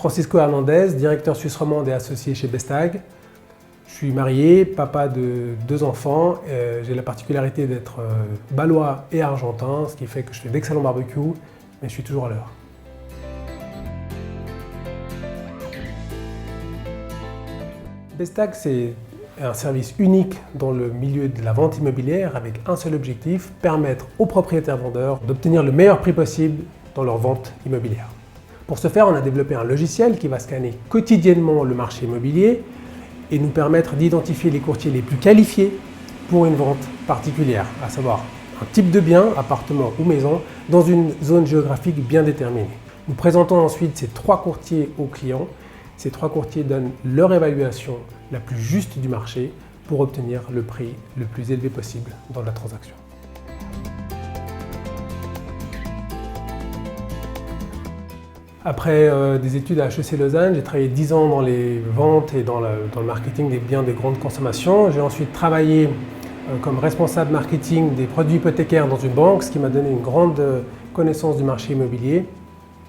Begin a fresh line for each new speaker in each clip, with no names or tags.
Francisco Hernandez, directeur suisse romande et associé chez Bestag. Je suis marié, papa de 2 enfants. J'ai la particularité d'être balois et argentin, ce qui fait que je fais d'excellents barbecues, mais je suis toujours à l'heure. Bestag, c'est un service unique dans le milieu de la vente immobilière avec un seul objectif, permettre aux propriétaires vendeurs d'obtenir le meilleur prix possible dans leur vente immobilière. Pour ce faire, on a développé un logiciel qui va scanner quotidiennement le marché immobilier et nous permettre d'identifier les courtiers les plus qualifiés pour une vente particulière, à savoir un type de bien, appartement ou maison, dans une zone géographique bien déterminée. Nous présentons ensuite ces 3 courtiers aux clients. Ces 3 courtiers donnent leur évaluation la plus juste du marché pour obtenir le prix le plus élevé possible dans la transaction. Après des études à HEC Lausanne, j'ai travaillé 10 ans dans les ventes et dans le marketing des biens de grande consommation. J'ai ensuite travaillé comme responsable marketing des produits hypothécaires dans une banque, ce qui m'a donné une grande connaissance du marché immobilier.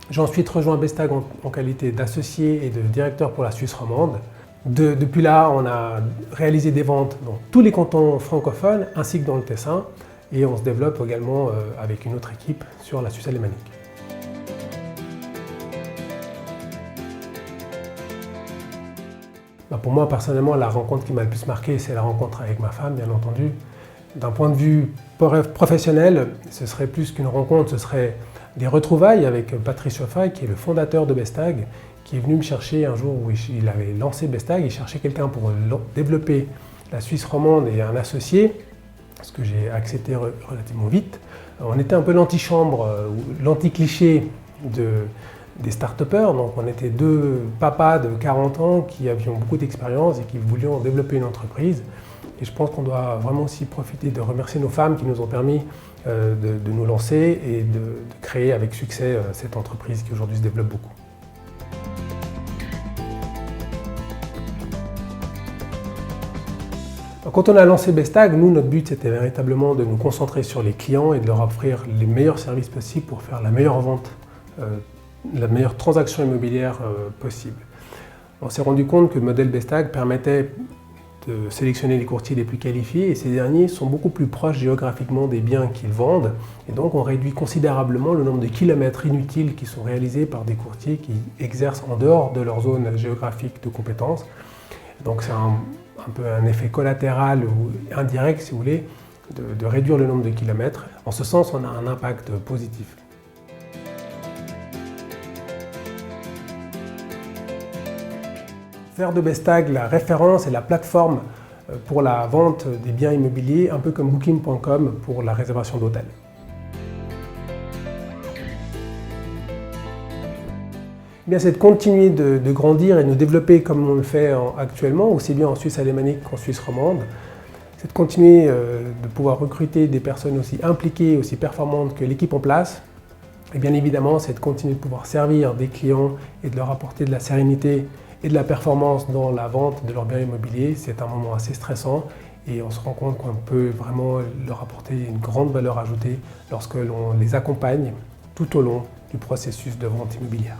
J'ai ensuite rejoint Bestag en qualité d'associé et de directeur pour la Suisse romande. Depuis là, on a réalisé des ventes dans tous les cantons francophones ainsi que dans le Tessin, et on se développe également avec une autre équipe sur la Suisse alémanique. Pour moi, personnellement, la rencontre qui m'a le plus marqué, c'est la rencontre avec ma femme, bien entendu. D'un point de vue professionnel, ce serait plus qu'une rencontre, ce serait des retrouvailles avec Patrice Chauffat, qui est le fondateur de Bestag, qui est venu me chercher un jour où il avait lancé Bestag. Il cherchait quelqu'un pour développer la Suisse romande et un associé, ce que j'ai accepté relativement vite. On était un peu l'antichambre, l'anti-cliché des start-upers, donc on était 2 papas de 40 ans qui avions beaucoup d'expérience et qui voulions développer une entreprise. Et je pense qu'on doit vraiment aussi profiter de remercier nos femmes qui nous ont permis de nous lancer et de créer avec succès cette entreprise qui aujourd'hui se développe beaucoup. Quand on a lancé Bestag, nous, notre but, c'était véritablement de nous concentrer sur les clients et de leur offrir les meilleurs services possibles pour faire la meilleure vente, la meilleure transaction immobilière possible. On s'est rendu compte que le modèle Bestag permettait de sélectionner les courtiers les plus qualifiés et ces derniers sont beaucoup plus proches géographiquement des biens qu'ils vendent et donc on réduit considérablement le nombre de kilomètres inutiles qui sont réalisés par des courtiers qui exercent en dehors de leur zone géographique de compétence. Donc c'est un peu un effet collatéral ou indirect, si vous voulez, de réduire le nombre de kilomètres. En ce sens, on a un impact positif. Faire de Bestag la référence et la plateforme pour la vente des biens immobiliers, un peu comme Booking.com pour la réservation d'hôtels. C'est de continuer de grandir et de nous développer comme on le fait actuellement, aussi bien en Suisse alémanique qu'en Suisse romande. C'est de continuer de pouvoir recruter des personnes aussi impliquées, aussi performantes que l'équipe en place. Et bien évidemment, c'est de continuer de pouvoir servir des clients et de leur apporter de la sérénité et de la performance dans la vente de leurs biens immobiliers. C'est un moment assez stressant et on se rend compte qu'on peut vraiment leur apporter une grande valeur ajoutée lorsque l'on les accompagne tout au long du processus de vente immobilière.